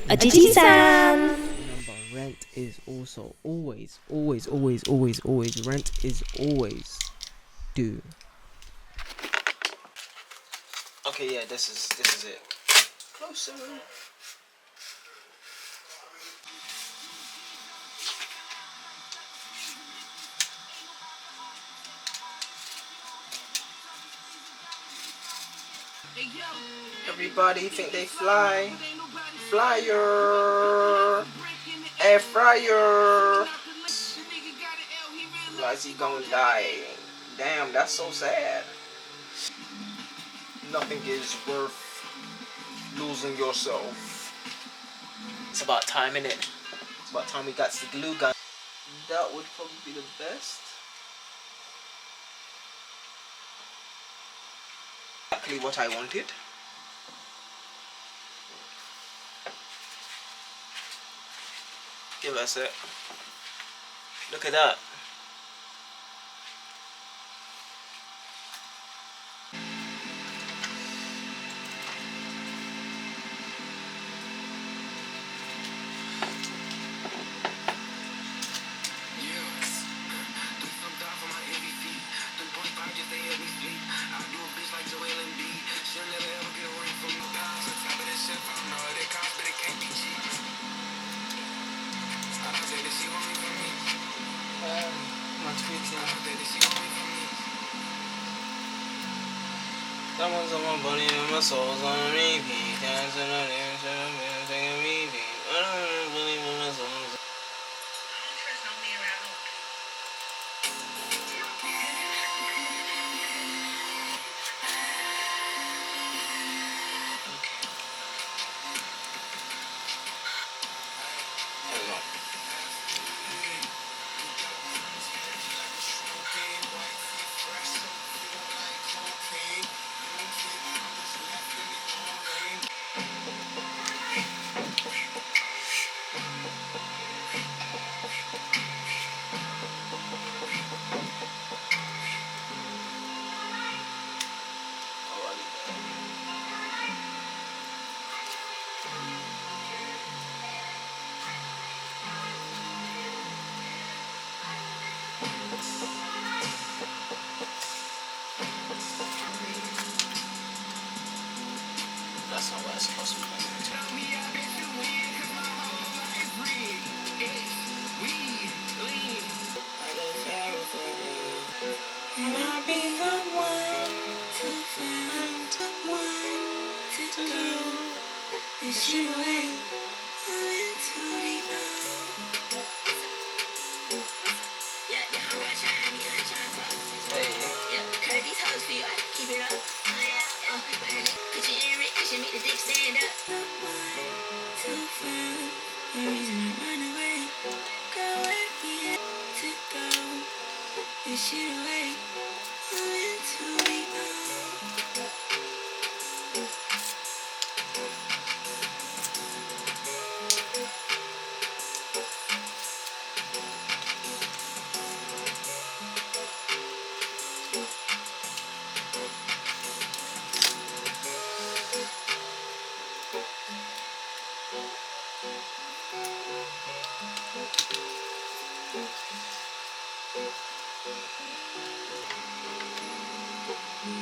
Ojiji San. Remember, rent is also always rent is always due. Okay, yeah, this is it. Closer. Everybody think they fly. Flyer. Air fryer. Like he gonna die. Damn, that's so sad. Nothing is worth losing yourself. It's about time, innit? It's about time we got the glue gun. That would probably be the best. Exactly what I wanted. Give us it. Look at that. Someone's on my body and my soul's on repeat. Dancing on it, taking a repeat. I don't believe in my soul's. That's not what it's supposed to be. And I'll be the one to find, the one to go. It's you and I'm to be known. Yeah, I'm gonna try me, I'm trying to. Yeah, heard these hoes feel I keep it up. Cause you ain't rich, cause you make the dick stand up. The one to find, the reason I run away. Go where we have to go. It's you away.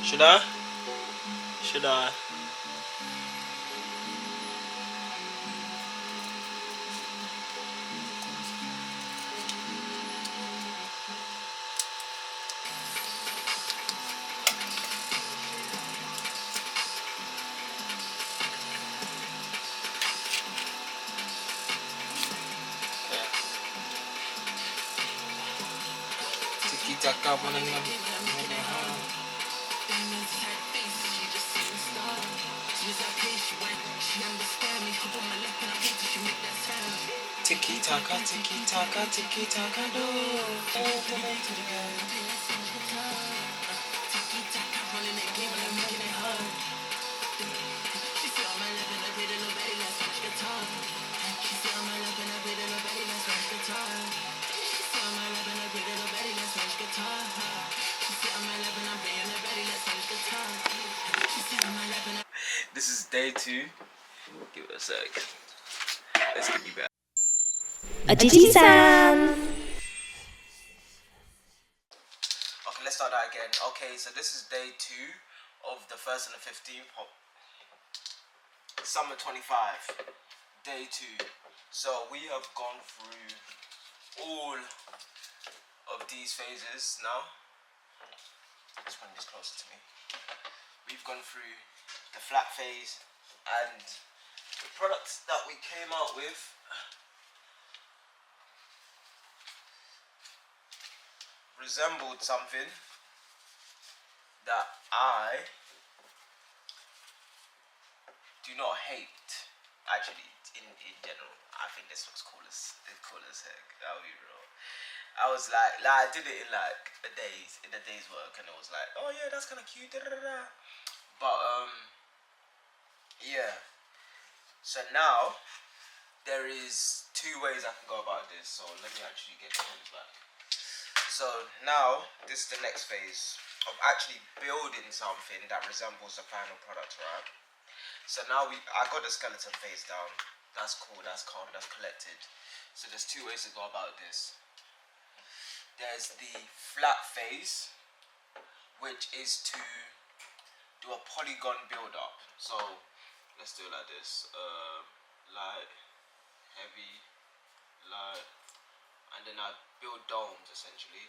Should I? Should I? Tiki-taka, one and tiki-taka, tiki-taka, tiki-taka, do. This is day 2. Give it a sec. This could be better. Ojiji San. Okay, let's start that again. Okay, so this is day 2 of the 1st and the 15th of summer 25. Day 2. So we have gone through all of these phases now. Let's bring this closer to me. We've gone through the flat phase, and the products that we came out with resembled something that I do not hate. Actually, in general, I think this looks cool as heck. I'll be real. I was like I did it in like a day's work, and it was like, oh yeah, that's kind of cute. Da, da, da, da. But yeah. So now there is 2 ways I can go about this. So let me actually get the pens back. So now this is the next phase of actually building something that resembles the final product, right? So now I got the skeleton phase down. That's cool, that's calm, that's collected. So there's 2 ways to go about this. There's the flat phase, which is to do a polygon build up. So let's do it like this. Light, heavy, light, and then I build domes essentially.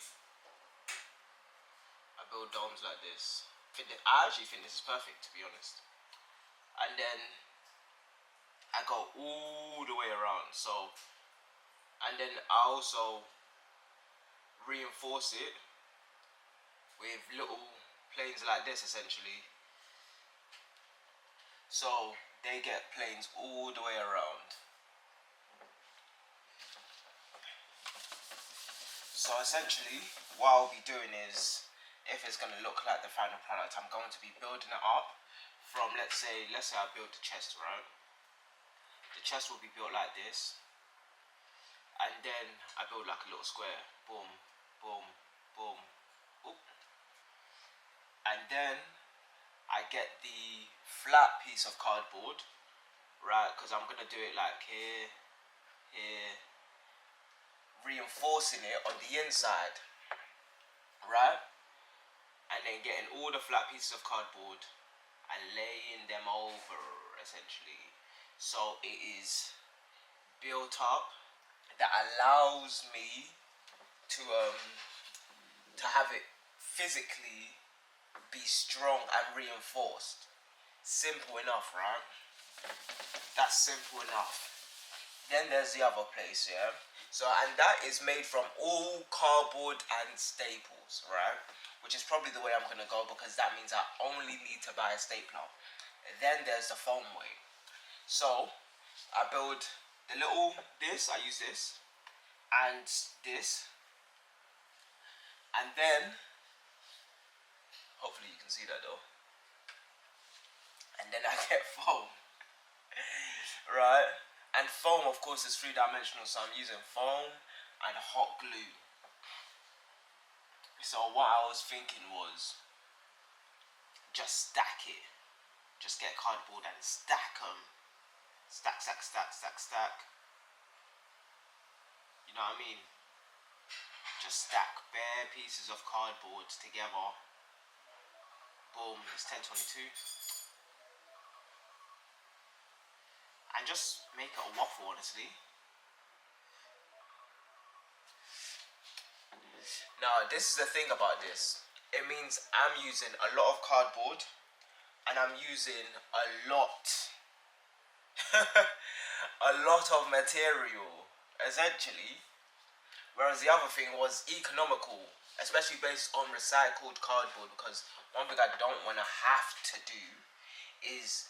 I build domes like this. I actually think this is perfect, to be honest. And then I go all the way around. So, and then I also reinforce it with little planes like this essentially. So they get planes all the way around. So essentially what I'll be doing is, if it's going to look like the final product, I'm going to be building it up from, let's say I build the chest, right? The chest will be built like this, and then I build like a little square, boom, boom, boom, boom, and then I get the flat piece of cardboard, right? Because I'm going to do it like here, reinforcing it on the inside, right? And then getting all the flat pieces of cardboard and laying them over essentially, so it is built up. That allows me to have it physically be strong and reinforced. Simple enough, right? That's simple enough. Then there's the other place, yeah? So, and that is made from all cardboard and staples, right? Which is probably the way I'm going to go, because that means I only need to buy a stapler. And then there's the foam way. So I build the little this, I use this and this, and then hopefully you can see that though, and then I get foam. Right? And foam, of course, is 3-dimensional, so I'm using foam and hot glue. So what I was thinking was just stack it. Just get cardboard and stack them. Stack, stack, stack, stack, stack. You know what I mean? Just stack bare pieces of cardboard together. Boom, it's 1022. And just make it a waffle, honestly. Now, this is the thing about this. It means I'm using a lot of cardboard, and I'm using a lot of material, essentially. Whereas the other thing was economical, especially based on recycled cardboard, because one thing I don't want to have to do is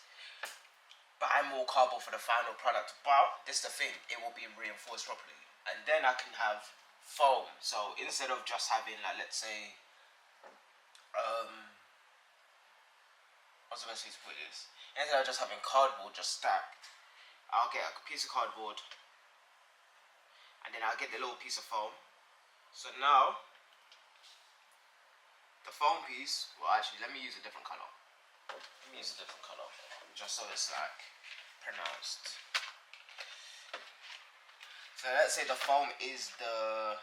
buy more cardboard for the final product. But this is the thing, it will be reinforced properly. And then I can have foam. So instead of just having, like, let's say, what's the best way to put this? Instead of just having cardboard just stacked, I'll get a piece of cardboard, and then I'll get the little piece of foam. So now, the foam piece, well actually, let me use a different color. Just so it's like pronounced. So let's say the foam is the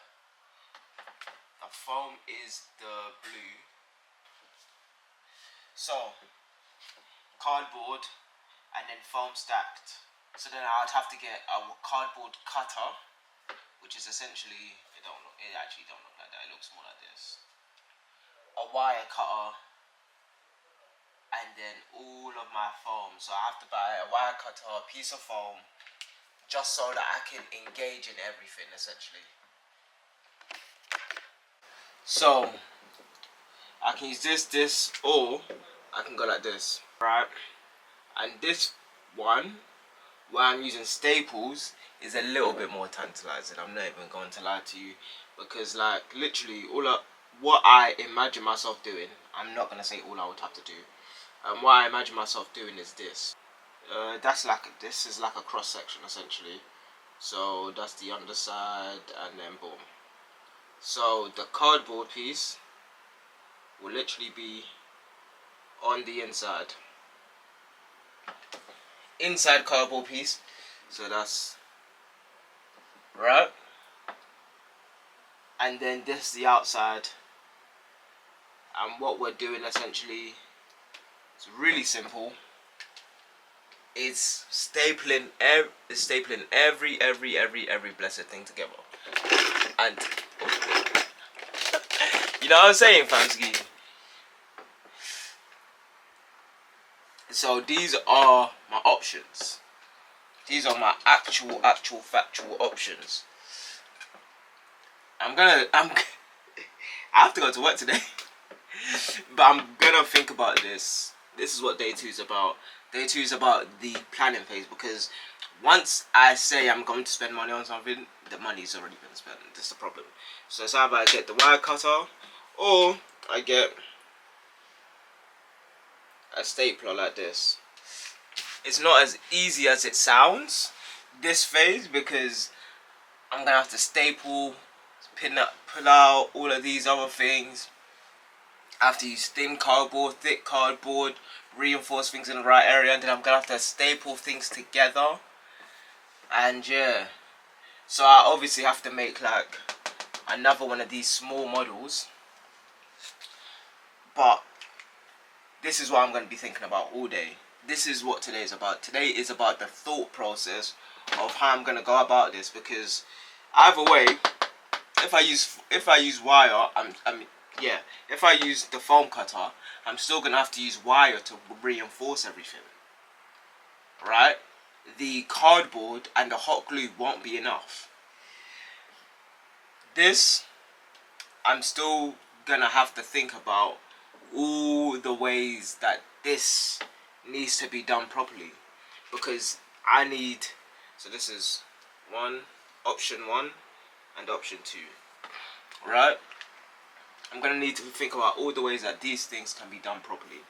blue. So cardboard and then foam stacked. So then I'd have to get a cardboard cutter, which is essentially it actually don't look like that. It looks more like this. A wire cutter, and then all of my foam. So I have to buy a wire cutter, a piece of foam, just so that I can engage in everything essentially. So I can use this, or I can go like this, right? And this one, where I'm using staples, is a little bit more tantalizing. I'm not even going to lie to you, because like literally what I imagine myself doing, I'm not gonna say all I would have to do. What I imagine myself doing is this. This is like a cross section essentially. So that's the underside, and then boom. So the cardboard piece will literally be on the inside cardboard piece. So that's right, and then this is the outside. And what we're doing essentially, it's really simple. It's stapling every blessed thing together. And you know what I'm saying, Famski? So these are my options. These are my actual factual options. I have to go to work today. But I'm gonna think about this. This is what day 2 is about. Day 2 is about the planning phase, because once I say I'm going to spend money on something, the money's already been spent. That's the problem. So it's either I get the wire cutter, or I get a stapler like this. It's not as easy as it sounds, this phase, because I'm gonna have to staple, pull out all of these other things. I have to use thin cardboard, thick cardboard, reinforce things in the right area, and then I'm gonna have to staple things together. And yeah, so I obviously have to make like another one of these small models. But this is what I'm going to be thinking about all day. This is what today is about. Today is about the thought process of how I'm going to go about this, because either way, if I use wire, if I use the foam cutter, I'm still going to have to use wire to reinforce everything. Right? The cardboard and the hot glue won't be enough. This, I'm still going to have to think about all the ways that this needs to be done properly, because so this is option 1 and option 2, right? I'm gonna need to think about all the ways that these things can be done properly.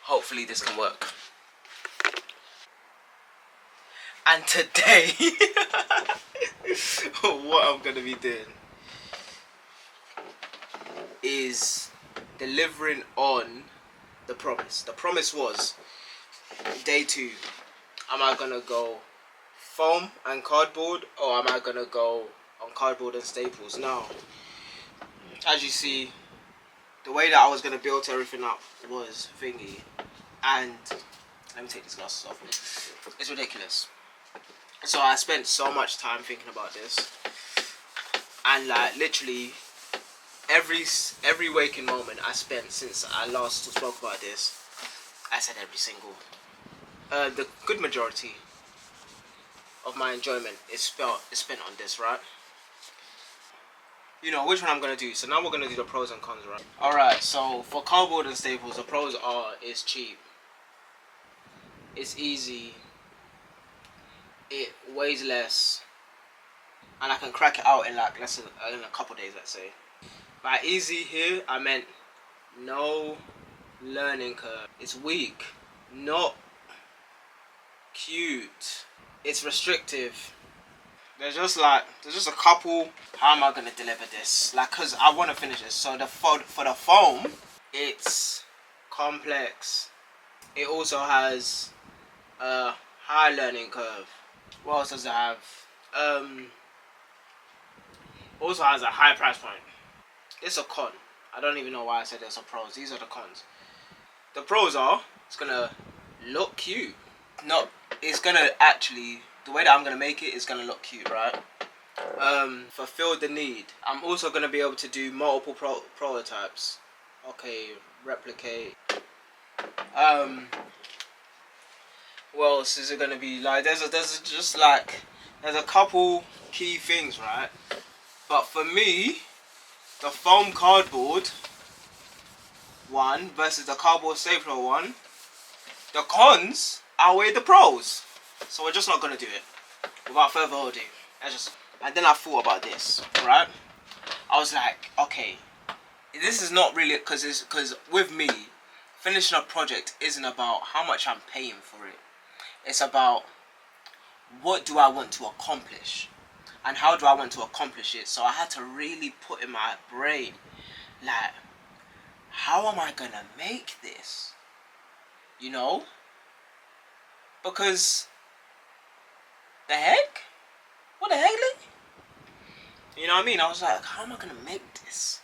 Hopefully this can work. And today, what I'm gonna be doing is delivering on the promise. The promise was, day 2, am I gonna go foam and cardboard, or am I gonna go on cardboard and staples? Now, as you see, the way that I was gonna build everything up was thingy, and let me take these glasses off. It's ridiculous. So I spent so much time thinking about this, and like literally every waking moment I spent since I last spoke about this, I said every single, the good majority of my enjoyment is spent on this, right? You know which one I'm gonna do. So now we're gonna do the pros and cons, right? Alright, so for cardboard and staples, the pros are it's cheap, it's easy, it weighs less, and I can crack it out in like in a couple days, let's say. By easy here, I meant no learning curve. It's weak, not cute. It's restrictive. There's just a couple. How am I gonna deliver this? Like, cause I want to finish this. So for the foam, it's complex. It also has High learning curve. What else does it have? Also has a high price point. It's a con. I don't even know why I said it's a pros. These are the cons. The pros are it's gonna look cute. Not it's gonna actually the way that I'm gonna make it is gonna look cute, right? Fulfill the need. I'm also gonna be able to do multiple prototypes. Okay, replicate. What else is it gonna be like? There's a couple key things, right? But for me, the foam cardboard one versus the cardboard stapler one, the cons outweigh the pros. So we're just not gonna do it. Without further ado, and then I thought about this, right? I was like, okay, this is not really because with me, finishing a project isn't about how much I'm paying for it. It's about what do I want to accomplish and how do I want to accomplish it. So I had to really put in my brain, like, how am I gonna make this? You know? Because the heck? What the heck, Lee? You know what I mean? I was like, how am I gonna make this?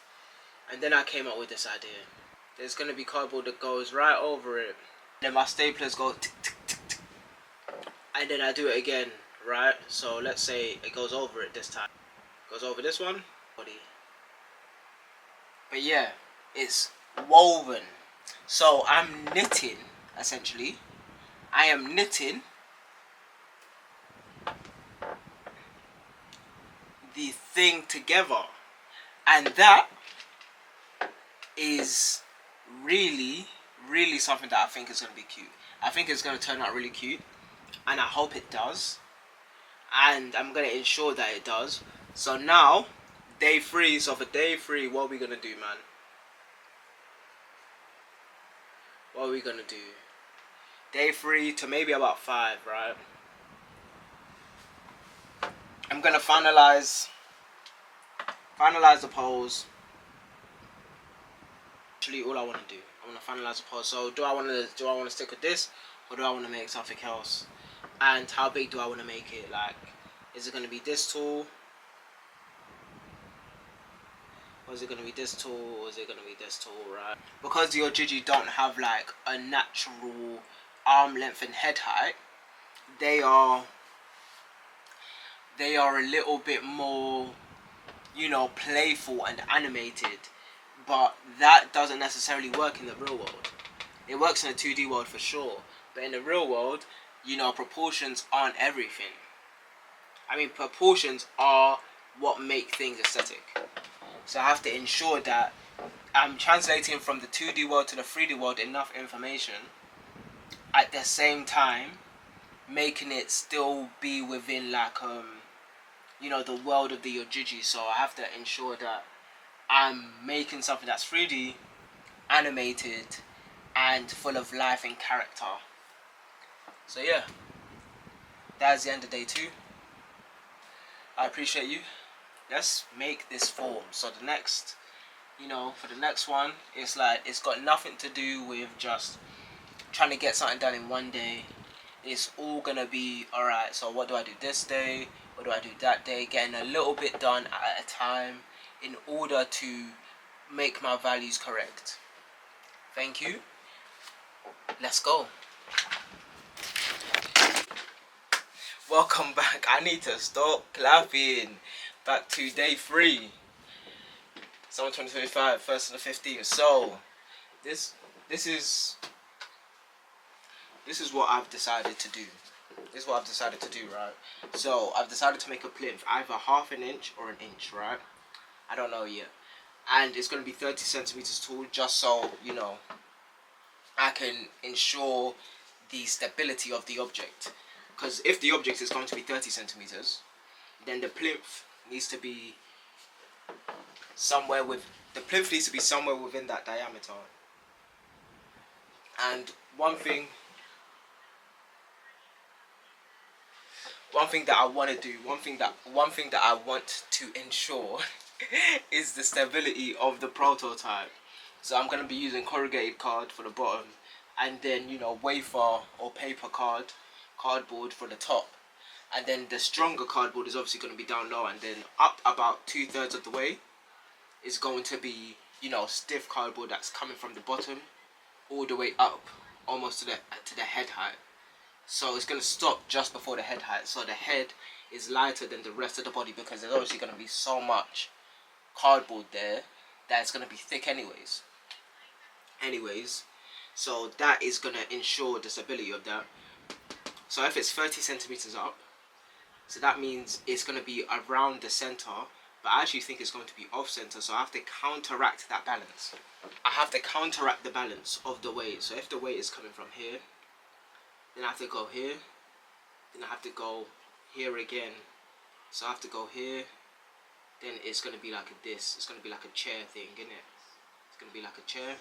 And then I came up with this idea. There's gonna be cardboard that goes right over it. Then my staplers go tick, tick, tick, tick. And then I do it again, right? So let's say it goes over it this time. Goes over this one. But yeah, it's woven. So I'm knitting, essentially. I am knitting the thing together. And that is really, really something that I think is going to be cute. I think it's going to turn out really cute. And I hope it does. And I'm going to ensure that it does. So now, day 3. So for day 3, what are we going to do, man? What are we going to do? Day 3 to maybe about 5, right? I'm going to finalize the pose. Actually, all I want to do, I want to finalize the pose. So do I want to stick with this, or do I want to make something else? And how big do I want to make it? Like, is it going to be this tall? Or is it going to be this tall? Or is it going to be this tall, right? Because the Ojiji don't have like a natural arm length and head height, they are a little bit more, you know, playful and animated. But that doesn't necessarily work in the real world. It works in a 2D world for sure. But in the real world, you know, proportions aren't everything. I mean, proportions are what make things aesthetic. So I have to ensure that I'm translating from the 2D world to the 3D world enough information, at the same time making it still be within like you know, the world of the Ojiji. So I have to ensure that I'm making something that's 3D, animated, and full of life and character. So yeah, that's the end of day 2. I appreciate you. Let's make this form. So the next, you know, for the next one, it's like, it's got nothing to do with just trying to get something done in one day. It's all gonna be, alright, so what do I do this day? What do I do that day? Getting a little bit done at a time in order to make my values correct. Thank you. Let's go. Welcome back. I need to stop clapping. Back to day 3. Summer 2025, 1st to the 15th. So, this is what I've decided to do. This is what I've decided to do, right? So, I've decided to make a plinth, either half an inch or an inch, right? I don't know yet. And it's going to be 30 centimeters tall, just so, you know, I can ensure the stability of the object. Because if the object is going to be 30 centimeters, then the plinth needs to be somewhere within that diameter. And one thing that I want to do, one thing that I want to ensure is the stability of the prototype. So I'm going to be using corrugated card for the bottom, and then, you know, wafer or paper card cardboard for the top, and then the stronger cardboard is obviously going to be down low, and then up about 2/3 of the way is going to be, you know, stiff cardboard that's coming from the bottom all the way up almost to the head height. So it's going to stop just before the head height, so the head is lighter than the rest of the body, because there's obviously going to be so much cardboard there that it's going to be thick anyways. So that is going to ensure the stability of that. So if it's 30 centimeters up, so that means it's going to be around the center, but I actually think it's going to be off center, so I have to counteract that balance. I have to counteract the balance of the weight. So if the weight is coming from here, then I have to go here, then I have to go here again. So I have to go here, then it's going to be like this. It's going to be like a chair thing, isn't it? It's going to be like a chair.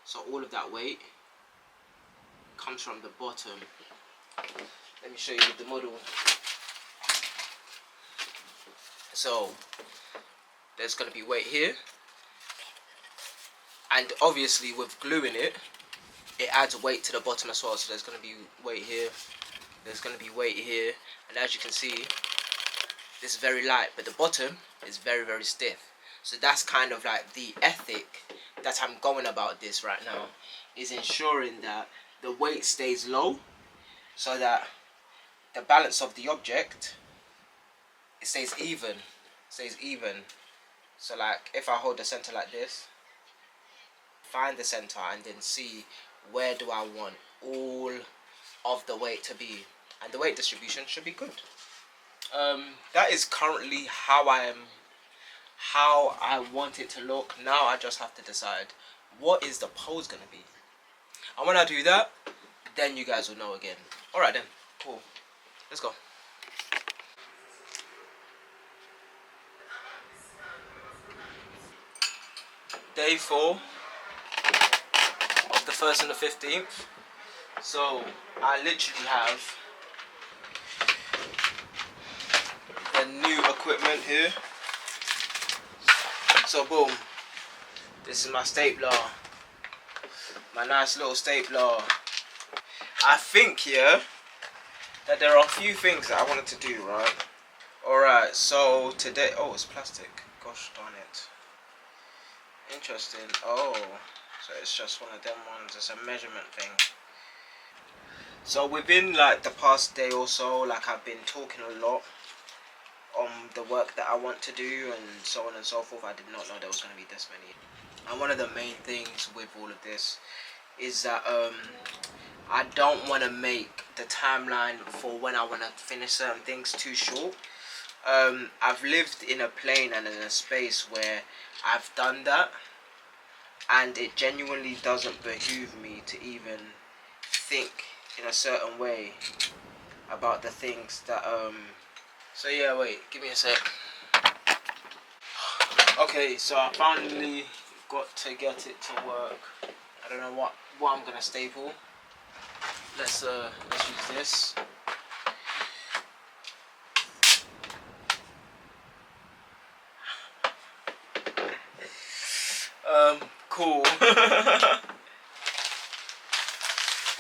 So all of that weight comes from the bottom. Let me show you with the model. So there's going to be weight here, and obviously with gluing it, it adds weight to the bottom as well. So there's going to be weight here, there's going to be weight here, and as you can see, this is very light, but the bottom is very, very stiff. So that's kind of like the ethic that I'm going about this right now, is ensuring that the weight stays low, so that the balance of the object, it stays even. So like if I hold the center like this, find the center and then see where do I want all of the weight to be, and the weight distribution should be good. That is currently how I want it to look. Now I just have to decide what is the pose gonna be, and when I do that, then you guys will know again. Alright then, cool, let's go. Day 4 of the 1st and the 15th. So I literally have the new equipment here. So boom, this is my stapler, my nice little stapler. I think here that there are a few things that I wanted to do, right? Alright, so today, oh, it's plastic, gosh darn it. Interesting. Oh, so it's just one of them ones. It's a measurement thing. So within like the past day or so, like I've been talking a lot on the work that I want to do and so on and so forth. I did not know there was going to be this many. And one of the main things with all of this is that I don't want to make the timeline for when I want to finish certain things too short. I've lived in a plane and in a space where I've done that, and it genuinely doesn't behoove me to even think in a certain way about the things that so yeah, wait, give me a sec. Okay, so I finally got to get it to work. I don't know what I'm gonna staple. Let's use this. Cool.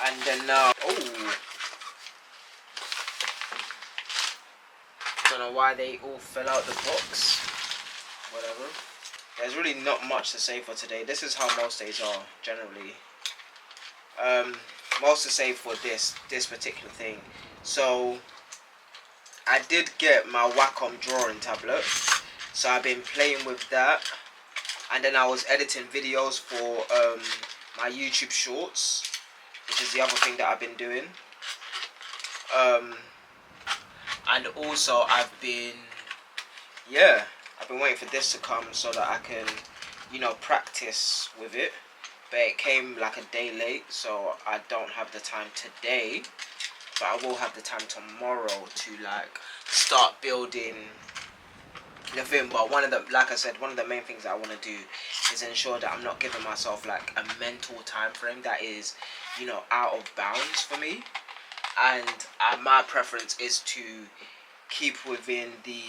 And then now, oh, don't know why they all fell out the box. Whatever. There's really not much to say for today. This is how most days are generally. Most to say for this particular thing. So I did get my Wacom drawing tablet, so I've been playing with that, and then I was editing videos for my YouTube shorts, which is the other thing that I've been doing. And also I've been waiting for this to come so that I can, you know, practice with it. But it came like a day late, so I don't have the time today, but I will have the time tomorrow to like start building the film. But like I said, one of the main things that I want to do is ensure that I'm not giving myself like a mental time frame that is, you know, out of bounds for me. And my preference is to keep within the,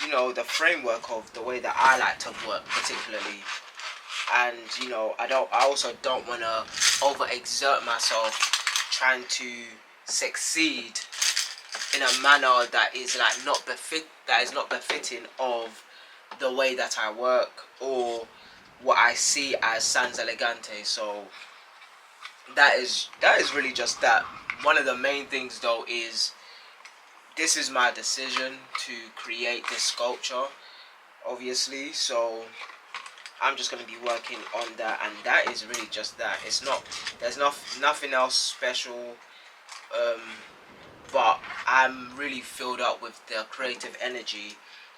you know, the framework of the way that I like to work particularly. And, you know, I also don't want to overexert myself trying to succeed in a manner that is like not befitting of the way that I work or what I see as sans elegante. So that is really just that. One of the main things though is this is my decision to create this sculpture, obviously. So I'm just going to be working on that, and that is really just that. It's not, there's nothing else special, but I'm really filled up with the creative energy,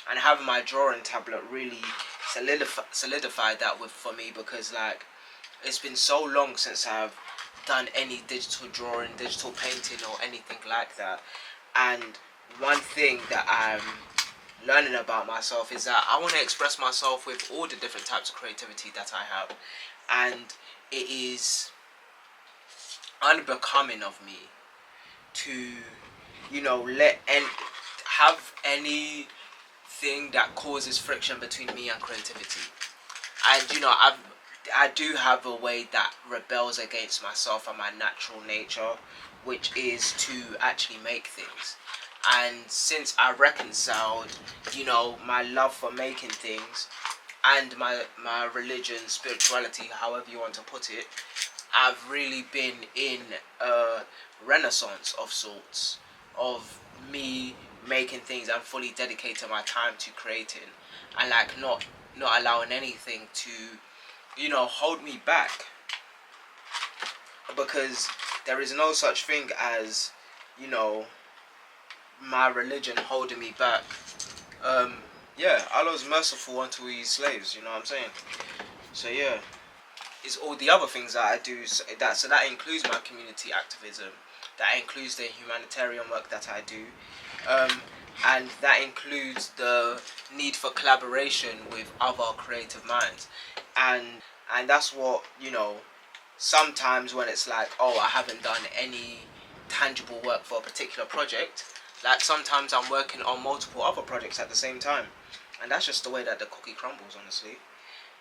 and having my drawing tablet really solidified that for me, because like it's been so long since I've done any digital drawing, digital painting or anything like that. And one thing that I'm learning about myself is that I want to express myself with all the different types of creativity that I have, and it is unbecoming of me to, you know, have anything that causes friction between me and creativity. And you know, I do have a way that rebels against myself and my natural nature, which is to actually make things. And since I reconciled, you know, my love for making things and my religion, spirituality, however you want to put it, I've really been in a renaissance of sorts of me making things and fully dedicating my time to creating, and like not allowing anything to, you know, hold me back, because there is no such thing as, you know, my religion holding me back. Yeah, Allah's merciful unto his slaves, you know what I'm saying? So yeah, it's all the other things that I do, so that includes my community activism, that includes the humanitarian work that I do, and that includes the need for collaboration with other creative minds. And that's what, you know, sometimes when it's like, oh, I haven't done any tangible work for a particular project, like sometimes I'm working on multiple other projects at the same time, and that's just the way that the cookie crumbles, honestly.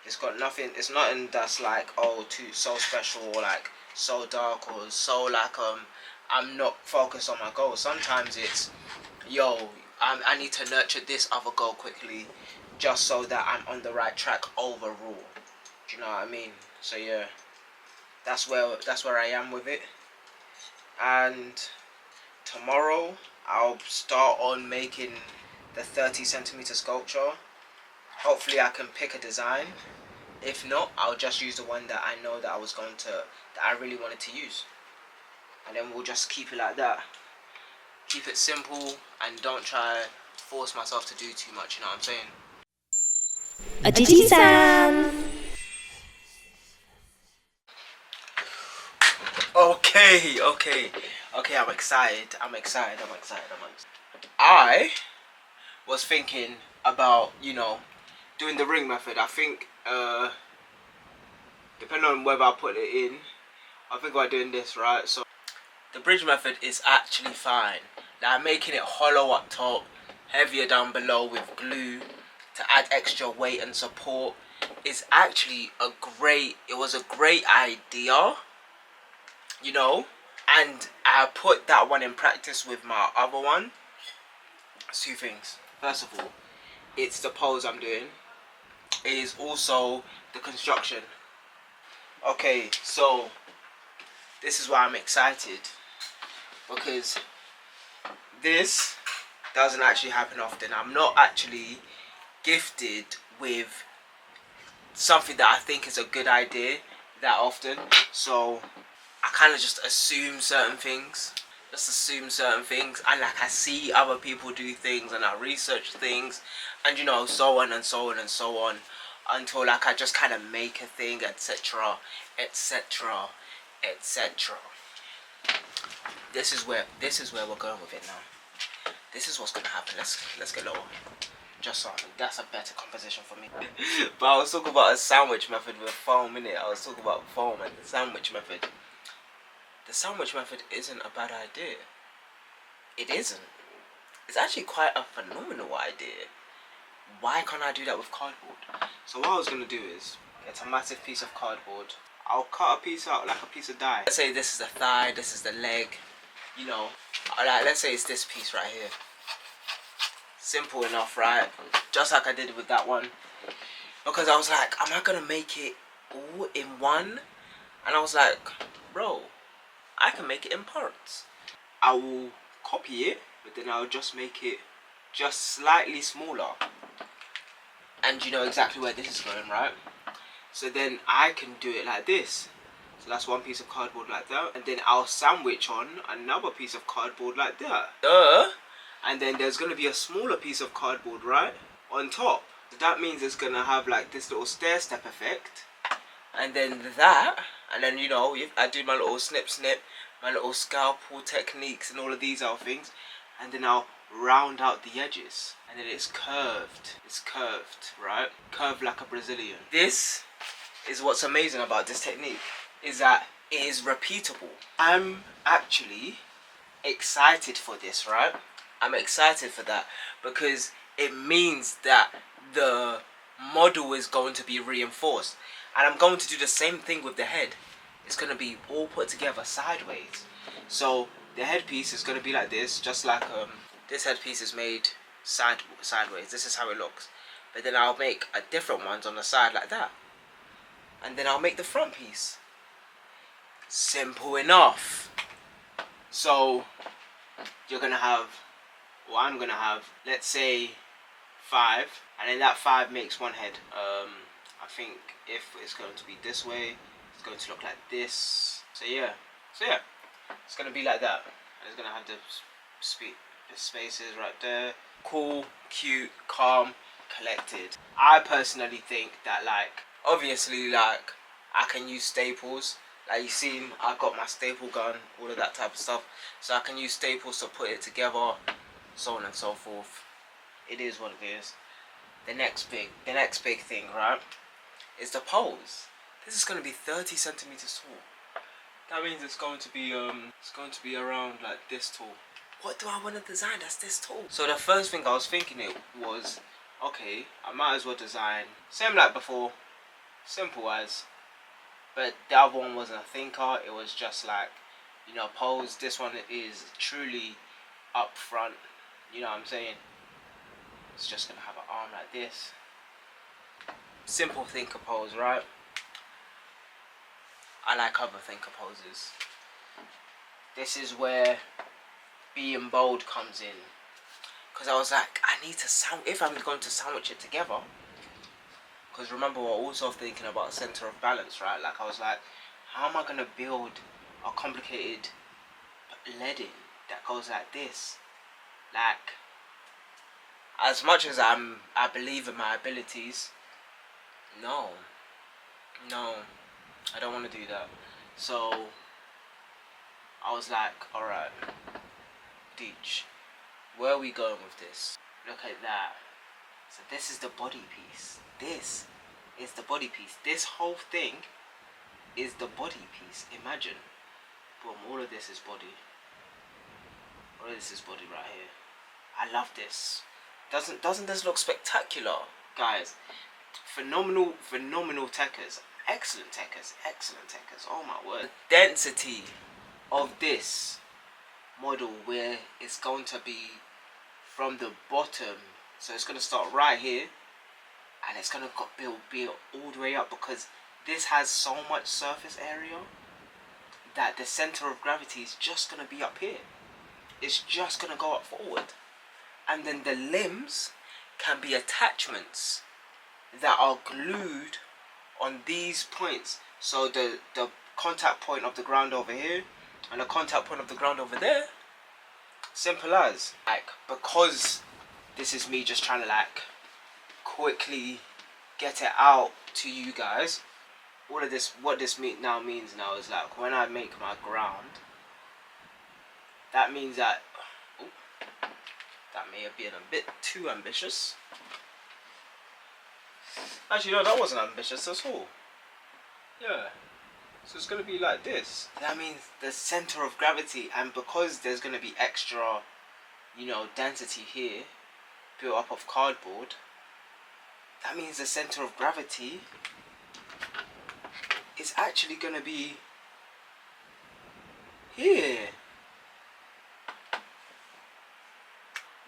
It's got nothing, it's nothing that's like, oh, so special, or like so dark, or so like I'm not focused on my goal. Sometimes it's, yo, I need to nurture this other goal quickly just so that I'm on the right track overall. Do you know what I mean? So yeah, that's where I am with it. And tomorrow I'll start on making the 30cm sculpture. Hopefully I can pick a design. If not, I'll just use the one that I know that I really wanted to use. And then we'll just keep it like that. Keep it simple and don't try to force myself to do too much, you know what I'm saying? Ojiji San. Okay, I'm excited. I was thinking about, you know, doing the ring method. I think, depending on whether I put it in, I think about doing this, right? So the bridge method is actually fine. Now making it hollow up top, heavier down below with glue to add extra weight and support is actually it was a great idea, you know, and I put that one in practice with my other one. Two things. First of all, it's the pose I'm doing. It is also the construction. Okay, so this is why I'm excited, because this doesn't actually happen often. I'm not actually gifted with something that I think is a good idea that often, so I kind of just assume certain things, and like I see other people do things and I research things, and you know, so on and so on and so on, until like I just kind of make a thing, etc, etc, etc. This is where we're going with it now. This is what's gonna happen. Let's get lower. Just so that's a better composition for me. But I was talking about a sandwich method with foam in it. I was talking about foam and the sandwich method. The sandwich method isn't a bad idea. It isn't. It's actually quite a phenomenal idea. Why can't I do that with cardboard? So what I was gonna do is get a massive piece of cardboard. I'll cut a piece out, like a piece of die. Let's say this is the thigh, this is the leg, you know. Like, let's say it's this piece right here. Simple enough, right? Just like I did with that one. Because I was like, am I gonna make it all in one? And I was like, bro, I can make it in parts. I will copy it, but then I'll just make it just slightly smaller. And you know exactly where this is going, right? So then I can do it like this. So that's one piece of cardboard like that. And then I'll sandwich on another piece of cardboard like that. And then there's going to be a smaller piece of cardboard, right, on top. So that means it's going to have like this little stair step effect. And then that, and then, you know, I do my little snip, my little scalpel techniques and all of these other things. And then I'll round out the edges. And then it's curved. It's curved, right? Curved like a Brazilian. This is what's amazing about this technique, is that it is repeatable. I'm actually excited for this, right? I'm excited for that because it means that the model is going to be reinforced. And I'm going to do the same thing with the head. It's going to be all put together sideways. So the headpiece is going to be like this, just like this headpiece is made sideways. This is how it looks. But then I'll make a different ones on the side like that. And then I'll make the front piece. Simple enough. So you're going to have, or I'm going to have, let's say 5. And then that 5 makes one head. I think if it's going to be this way, it's going to look like this. So yeah, it's going to be like that. And it's going to have the spaces right there. Cool, cute, calm, collected. I personally think that, like, obviously, like, I can use staples. Like, you see, I've got my staple gun, all of that type of stuff. So I can use staples to put it together, so on and so forth. It is what it is. The next big thing, right, is the poles. This is going to be 30 centimeters tall. That means it's going to be around like this tall. What do I want to design that's this tall? So the first thing I was thinking it was, okay, I might as well design same like before, simple as. But the other one wasn't a thinker. It was just like, you know, pose. This one is truly up front. You know what I'm saying? It's just gonna have an arm like this. Simple thinker pose, right? I like other thinker poses. This is where being bold comes in. Because I was like, I need to if I'm going to sandwich it together. Because remember, we're also thinking about a center of balance, right? Like, I was like, how am I going to build a complicated leading that goes like this? Like, as much as I believe in my abilities, no, I don't want to do that. So I was like, alright, Deech, where are we going with this? Look at that. So this is the body piece. This is the body piece. This whole thing is the body piece. Imagine. Boom, all of this is body. All of this is body right here. I love this. Doesn't this look spectacular? Guys, phenomenal techers. Excellent techers. Oh my word. The density of this model, where it's going to be from the bottom. So it's going to start right here. And it's going to build all the way up, because this has so much surface area that the center of gravity is just going to be up here. It's just going to go up forward. And then the limbs can be attachments that are glued on these points. So the contact point of the ground over here and the contact point of the ground over there. Simple as. Like, because this is me just trying to like quickly get it out to you guys. All of this, what this means now is like, when I make my ground, that means that, that may have been a bit too ambitious. Actually, no, that wasn't ambitious at all. Yeah. So it's going to be like this. That means the center of gravity, and because there's going to be extra, you know, density here, built up of cardboard, that means the center of gravity is actually gonna be here.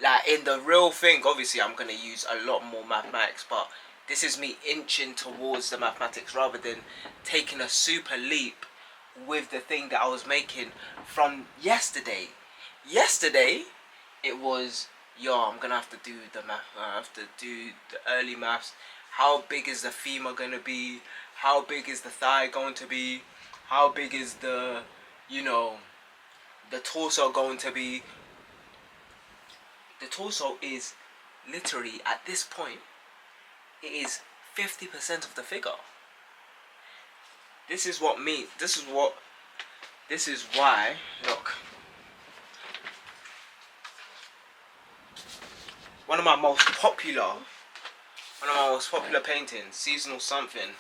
Like in the real thing, obviously I'm gonna use a lot more mathematics, but this is me inching towards the mathematics rather than taking a super leap with the thing that I was making from yesterday. Yesterday, it was, yo, I'm gonna have to do the math, I have to do the early maths. How big is the femur gonna be? How big is the thigh going to be? How big is the, you know, the torso going to be? The torso is literally, at this point, it is 50% of the figure. This is why, look, one of my most popular paintings, Seasonal Something.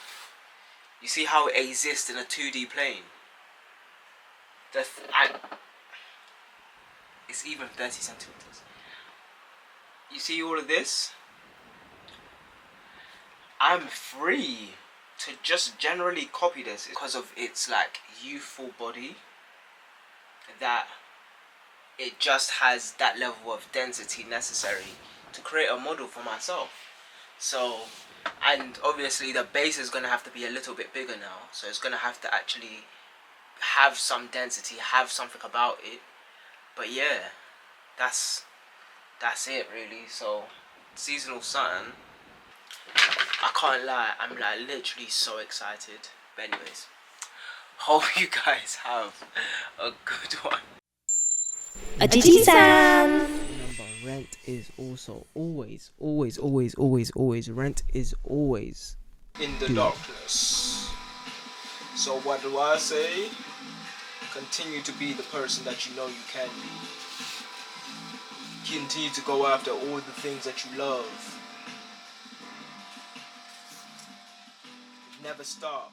You see how it exists in a 2D plane? It's even 30 centimeters. You see all of this? I'm free to just generally copy this because of its like youthful body, that it just has that level of density necessary to create a model for myself. So, and obviously the base is going to have to be a little bit bigger now, so it's going to have to actually have some density, have something about it. But yeah, that's it really. So Seasonal Sun, I can't lie, I'm like literally so excited. But anyways, hope you guys have a good one. Ojiji San. Remember, rent is also always rent is always in the darkness. So what do I say? Continue to be the person that you know you can be. Continue to go after all the things that you love. Never stop.